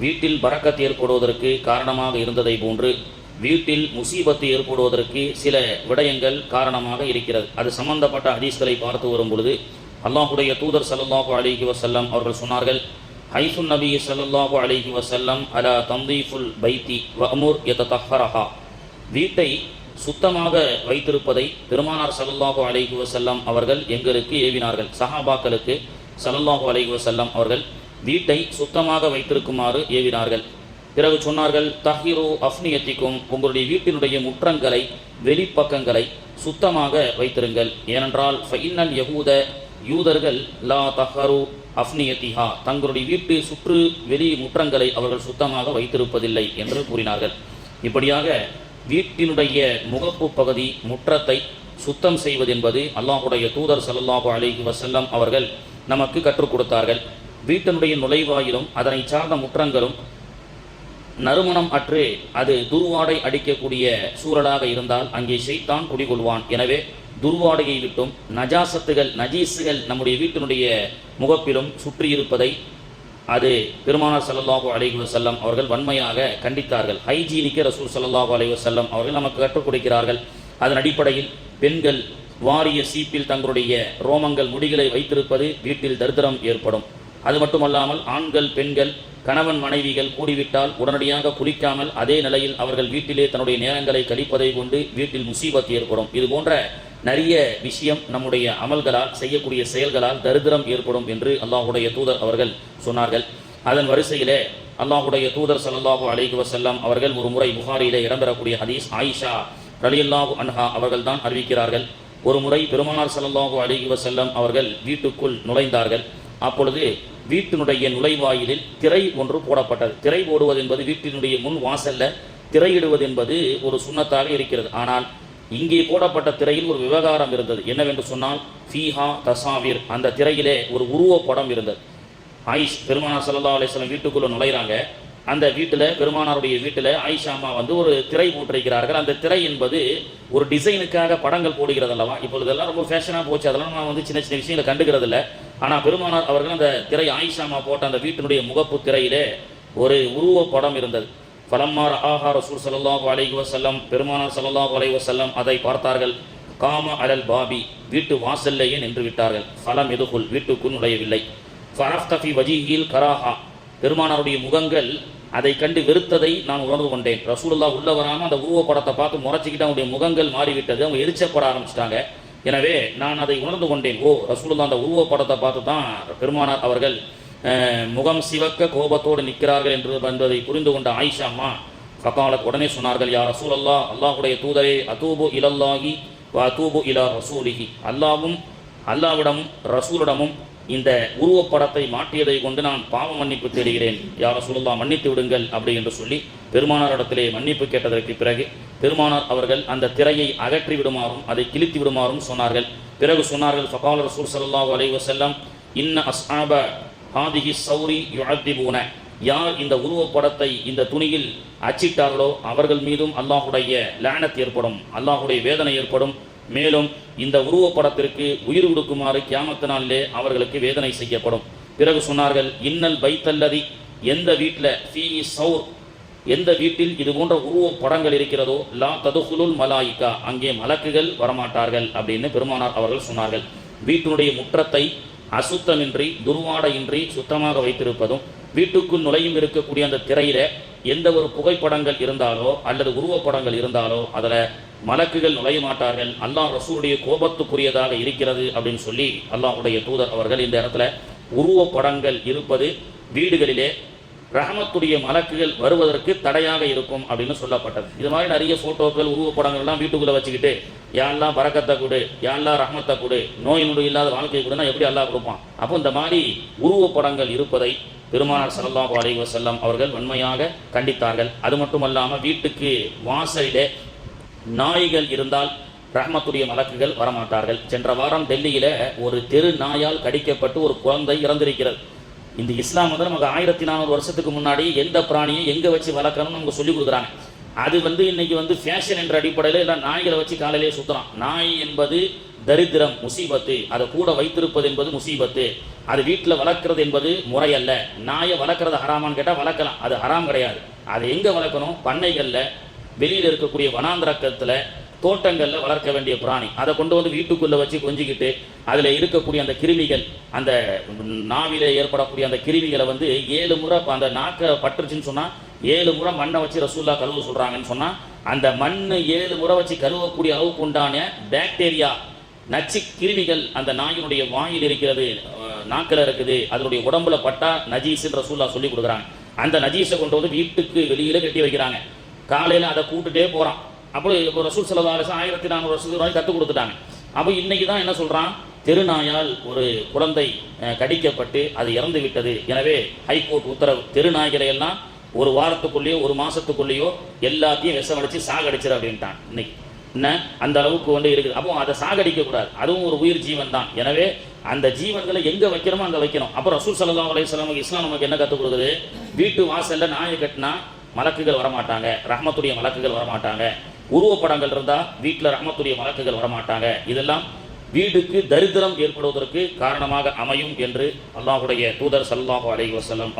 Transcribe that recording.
வீட்டில் பரக்கத் ஏற்படுவதற்கு காரணமாக இருந்ததை போன்று வீட்டில் முசீபத்து ஏற்படுவதற்கு சில விடயங்கள் காரணமாக இருக்கிறது. அது சம்பந்தப்பட்ட ஹதீஸ்களை பார்த்து வரும் பொழுது அல்லாஹுடைய தூதர் ஸல்லல்லாஹு அலைஹி வஸல்லம் அவர்கள் சொன்னார்கள், ஹைசுன் நபி ஸல்லல்லாஹு அலைஹி வஸல்லம் அலா தந்தீஃபுல் பைத்தி வஅமுர் யததஹரஹா. வீட்டை சுத்தமாக வைத்திருப்பதை பெருமானார் ஸல்லல்லாஹு அலைஹி வஸல்லம் அவர்கள் எங்களுக்கு ஏவினார்கள். சஹாபாக்களுக்கு ஸல்லல்லாஹு அலைஹி வஸல்லம் அவர்கள் வீட்டை சுத்தமாக வைத்திருக்குமாறு ஏவினார்கள். பிறகு சொன்னார்கள், தஹீரு அஃப்னியத்திக்கும், உங்களுடைய வீட்டினுடைய முற்றங்களை வெளிப்பக்கங்களை சுத்தமாக வைத்திருங்கள். ஏனென்றால் ஃபஇன்னல் யஹூத, யூதர்கள் லா தஹரு அஃப்னியத்திஹா, தங்களுடைய வீட்டு சுற்று வெளி முற்றங்களை அவர்கள் சுத்தமாக வைத்திருப்பதில்லை என்று கூறினார்கள். இப்படியாக வீட்டினுடைய முகப்பு பகுதி முற்றத்தை சுத்தம் செய்வது என்பது அல்லாஹுடைய தூதர் ஸல்லல்லாஹு அலைஹி வஸல்லம் அவர்கள் நமக்கு கற்றுக் கொடுத்தார்கள். வீட்டினுடைய நுழைவாயிலும் அதனை சார்ந்த முற்றங்களும் நறுமணம் அற்று அது துர்வாடை அடிக்கக்கூடிய சூழலாக இருந்தால் அங்கே ஷைத்தான் குடிகொள்வான். எனவே துர்வாடையை விட்டும் நஜீசுகள் நம்முடைய வீட்டினுடைய முகப்பிலும் சுற்றியிருப்பதை அது பெருமானார் ஸல்லல்லாஹு அலைஹி வஸல்லம் அவர்கள் வன்மையாக கண்டித்தார்கள். ஹைஜீனிக்க ரசூல் ஸல்லல்லாஹு அலைஹி வஸல்லம் அவர்கள் நமக்கு கற்றுக் கொடுக்கிறார்கள். அதன் அடிப்படையில் பெண்கள் வாரிய சீப்பில் தங்களுடைய ரோமங்கள் முடிகளை வைத்திருப்பது வீட்டில் தரித்திரம் ஏற்படும். அது மட்டுமல்லாமல் ஆண்கள் பெண்கள் கணவன் மனைவிகள் கூடிவிட்டால் உடனடியாக குளிக்காமல் அதே நிலையில் அவர்கள் வீட்டிலே தன்னுடைய நேரங்களை கழிப்பதை கொண்டு வீட்டில் முசீபத் ஏற்படும். இது போன்ற நிறைய விஷயம் நம்முடைய அமல்களால் செய்யக்கூடிய செயல்களால் தரித்திரம் ஏற்படும் என்று அல்லாஹுடைய தூதர் அவர்கள் சொன்னார்கள். அதன் வரிசையிலே அல்லாஹுடைய தூதர் ஸல்லல்லாஹு அலைஹி வஸல்லம் அவர்கள் ஒரு முறை புகாரியிலே இடம்பெறக்கூடிய ஹதீஸ், ஆயிஷா ரலியல்லாஹு அன்ஹா அவர்கள் தான் அறிவிக்கிறார்கள். ஒரு முறை பெருமானார் ஸல்லல்லாஹு அலைஹி வஸல்லம் அவர்கள் வீட்டுக்குள் நுழைந்தார்கள். அப்பொழுது வீட்டினுடைய நுழைவாயிலில் திரை ஒன்று போடப்பட்டது. திரை போடுவது என்பது வீட்டினுடைய முன் வாசல்ல திரையிடுவது என்பது ஒரு சுன்னத்தாக இருக்கிறது. ஆனால் இங்கே போடப்பட்ட திரையில் ஒரு விவகாரம் இருந்தது. என்னவென்று சொன்னால் ஃபீஹா தசாவீர், அந்த திரையிலே ஒரு உருவப்படம் இருந்தது. பெருமானார் ஸல்லல்லாஹு அலைஹி வஸல்லம் வீட்டுக்குள்ள நுழைகிறாங்க. அந்த வீட்டில் பெருமானாருடைய வீட்டில் ஆயிஷா அம்மா ஒரு திரை போட்டிருக்கிறார்கள். அந்த திரை என்பது ஒரு டிசைனுக்காக படங்கள் போடுகிறது அல்லவா. இப்பொழுதெல்லாம் ரொம்ப ஃபேஷனாக போச்சு, அதெல்லாம் நான் சின்ன சின்ன விஷயங்களை கண்டுக்கிறது இல்லை. ஆனால் பெருமானார் அவர்கள் அந்த திரை ஆயிஷா அம்மா போட்ட அந்த வீட்டினுடைய முகப்பு திரையிலே ஒரு உருவப்படம் இருந்தது. ஃபலம்மா ரஆஹா ரசூல் ஸல்லல்லாஹு அலைஹி வஸல்லம், பெருமானார் ஸல்லல்லாஹு அலைஹி வஸல்லம் அதை பார்த்தார்கள். காம அலல் பாபி, வீட்டு வாசல்லையே நின்று விட்டார்கள். ஃபலம் எதுகுல், வீட்டுக்குள் நுழையவில்லை. ஃபரஃப்தஃபி வஜீஹில் கராஹா, பெருமானாருடைய முகங்கள் அதை கண்டு வெறுத்ததை நான் உணர்ந்து கொண்டேன். ரசூலுல்லாஹ் உள்ள வராமல் அந்த உருவப்படத்தை பார்த்து முறைச்சிக்கிட்டு அவங்களுடைய முகங்கள் மாறிவிட்டது, அவங்க எரிச்சப்பட ஆரம்பிச்சிட்டாங்க. எனவே நான் அதை உணர்ந்து கொண்டேன். ரசூலுல்லாஹ் அந்த உருவப்படத்தை பார்த்து தான் பெருமானார் அவர்கள் முகம் சிவக்க கோபத்தோடு நிற்கிறார்கள் என்பதை புரிந்து கொண்ட ஆயிஷா அம்மா ஃபகாலத், உடனே சொன்னார்கள், யா ரசூலல்லாஹ், அல்லாஹுடைய தூதரே, அதூபு இலல்லாஹி வ அதூபு இலா ரசூலிஹி, அல்லாவிடமும் ரசூலிடமும் இந்த உருவப்படத்தை மாற்றியதை கொண்டு நான் பாவ மன்னிப்பு தேடுகிறேன். யா ரசூலுல்லாஹ், மன்னித்து விடுங்கள் அப்படி என்று சொல்லி பெருமானாரிடத்திலே மன்னிப்பு கேட்டதற்கு பிறகு பெருமானார் அவர்கள் அந்த திரையை அகற்றி விடுமாறும் அதை கிழித்து விடுமாறும் சொன்னார்கள். பிறகு சொன்னார்கள், ஃபகால ரசூல் ஸல்லல்லாஹு அலைஹி வஸல்லம், இன்ன அஸ்ஹாப ஹாதிஹி ஸௌரி யுஅத்திபூன, யார் இந்த உருவப்படத்தை இந்த துணியில் அச்சிட்டார்களோ அவர்கள் மீதும் அல்லாஹுடைய லானத் ஏற்படும், அல்லாஹுடைய வேதனை ஏற்படும். மேலும் இந்த உருவப்படத்திற்கு உயிர் கொடுக்குமாறு கியாமத் நாளிலே அவர்களுக்கு வேதனை செய்யப்படும். பிறகு சொன்னார்கள், இன்னல் பைத்தல்லதி, எந்த வீட்டில் ஃபீஹி ஸௌர், எந்த வீட்டில் இது போன்ற உருவப்படங்கள் இருக்கிறதோ லா ததுகுலுல் மலாயிகா, அங்கே மலக்குகள் வரமாட்டார்கள் அப்படின்னு பெருமானார் அவர்கள் சொன்னார்கள். வீட்டினுடைய முற்றத்தை அசுத்தமின்றி துர்வாடையின்றி சுத்தமாக வைத்திருப்பதும், வீட்டுக்குள் நுழையும் இருக்கக்கூடிய அந்த திரையில எந்த ஒரு புகைப்படங்கள் இருந்தாலோ அல்லது உருவப்படங்கள் இருந்தாலோ அதில் மலக்குகள் நுழைய மாட்டார்கள், அல்லாஹ் ரசூலுடைய கோபத்துக்குரியதாக இருக்கிறது அப்படின்னு சொல்லி அல்லாஹுடைய தூதர் அவர்கள் இந்த இடத்துல உருவப்படங்கள் இருப்பது வீடுகளிலே ரஹமத்துடைய மலக்குகள் வருவதற்கு தடையாக இருக்கும் அப்படின்னு சொல்லப்பட்டது. இது மாதிரி நிறைய போட்டோக்கள் உருவப்படங்கள்லாம் வீட்டுக்குள்ளே வச்சுக்கிட்டு யாரெல்லாம் பரக்கத்தை கொடு, யாரெல்லாம் ரஹமத்தை கொடு, நோய் நொடி இல்லாத வாழ்க்கையை கொடுனா எப்படி அல்லாஹ் கொடுப்பான். அப்போ இந்த மாதிரி உருவப்படங்கள் இருப்பதை பெருமானார் ஸல்லல்லாஹு அலைஹி வஸல்லம் அவர்கள் வன்மையாக கண்டித்தார்கள். அது மட்டுமல்லாமல் வீட்டுக்கு வாசலிலே நாய்கள் இருந்தால் ரஹமத்துடைய மலக்குகள் வரமாட்டார்கள். சென்ற வாரம் டெல்லியில் ஒரு தெரு நாயால் கடிக்கப்பட்டு ஒரு குழந்தை இறந்திருக்கிறது. இந்த இஸ்லாம் நமக்கு 1400 வருஷத்துக்கு முன்னாடி எந்த பிராணியை எங்கே வச்சு வளர்க்கணும்னு நமக்கு சொல்லிக் கொடுக்குறாங்க. அது இன்னைக்கு ஃபேஷன் என்ற அடிப்படையில் இல்லை, நாய்களை வச்சு காலையிலே சுற்றுறான். நாய் என்பது தரித்திரம், முசீபத்து, அதை கூட வைத்திருப்பது என்பது முசீபத்து. அது வீட்டில் வளர்க்குறது என்பது முறையல்ல. நாயை வளர்க்குறது ஹராமான்னு கேட்டால் வளர்க்கலாம், அது ஹராம் கிடையாது. அதை எங்கே வளர்க்கணும்? பண்ணைகளில், வெளியில் இருக்கக்கூடிய வனாந்திரக்கத்தில், தோட்டங்களில் வளர்க்க வேண்டிய பிராணி. அதை கொண்டு வந்து வீட்டுக்குள்ளே வச்சு கொஞ்சிக்கிட்டு அதில் இருக்கக்கூடிய அந்த கிருமிகள், அந்த நாவிலே ஏற்படக்கூடிய அந்த கிருமிகளை வந்து 7 முறை அந்த நாக்கை பட்டுருச்சுன்னு சொன்னால் 7 முறை மண்ணை வச்சு ரசூல்லா கழுவ சொல்கிறாங்கன்னு சொன்னால், அந்த மண் 7 முறை வச்சு கழுவக்கூடிய அளவுக்கு உண்டான பாக்டீரியா, நச்சு கிருமிகள் அந்த நாயினுடைய வாயில் இருக்கிறது, நாக்கில் இருக்குது. அதனுடைய உடம்புல பட்டா நஜீஸ்ன்னு ரசூல்லா சொல்லி கொடுக்குறாங்க. அந்த நஜீஸை கொண்டு வந்து வீட்டுக்கு வெளியில கட்டி வைக்கிறாங்க. காலையில் அதை கூட்டுட்டே போகிறான். அப்போ ரசூல் ஸல்லல்லாஹு அலைஹி வஸல்லம் 1400 வருஷத்துக்கு முன்னாடி கற்றுக் கொடுத்துட்டாங்க. அப்போ இன்னைக்கு தான் என்ன சொல்கிறான்? தெருநாயால் ஒரு குழந்தை கடிக்கப்பட்டு அது இறந்து விட்டது. எனவே ஹைகோர்ட் உத்தரவு, தெருநாய்களை எல்லாம் ஒரு வாரத்துக்குள்ளேயோ ஒரு மாதத்துக்குள்ளேயோ எல்லாத்தையும் விஷமடிச்சு சாகடிச்சிரு அப்படின்ட்டான். இன்னைக்கு என்ன அந்த அளவுக்கு வந்து இருக்குது. அப்போ அதை சாகடிக்கக்கூடாது, அதுவும் ஒரு உயிர் ஜீவன் தான். எனவே அந்த ஜீவன்களை எங்கே வைக்கிறோமோ அங்கே வைக்கணும். அப்போ ரசூல் ஸல்லல்லாஹு அலைஹி வஸல்லம் இஸ்லாம் நமக்கு என்ன கற்றுக் கொடுக்குது? வீட்டு வாசலில் நாயை கட்டினா மலக்குகள் வரமாட்டாங்க, ரஹ்மத்துடைய மலக்குகள் வரமாட்டாங்க. உருவப்படங்கள் இருந்தால் வீட்டில் ரஹ்மத்துடைய மலக்குகள் வரமாட்டாங்க. இதெல்லாம் வீடுக்கு தரித்திரம் ஏற்படுவதற்கு காரணமாக அமையும் என்று அல்லாஹ்வுடைய தூதர் ஸல்லல்லாஹு அலைஹி வஸல்லம்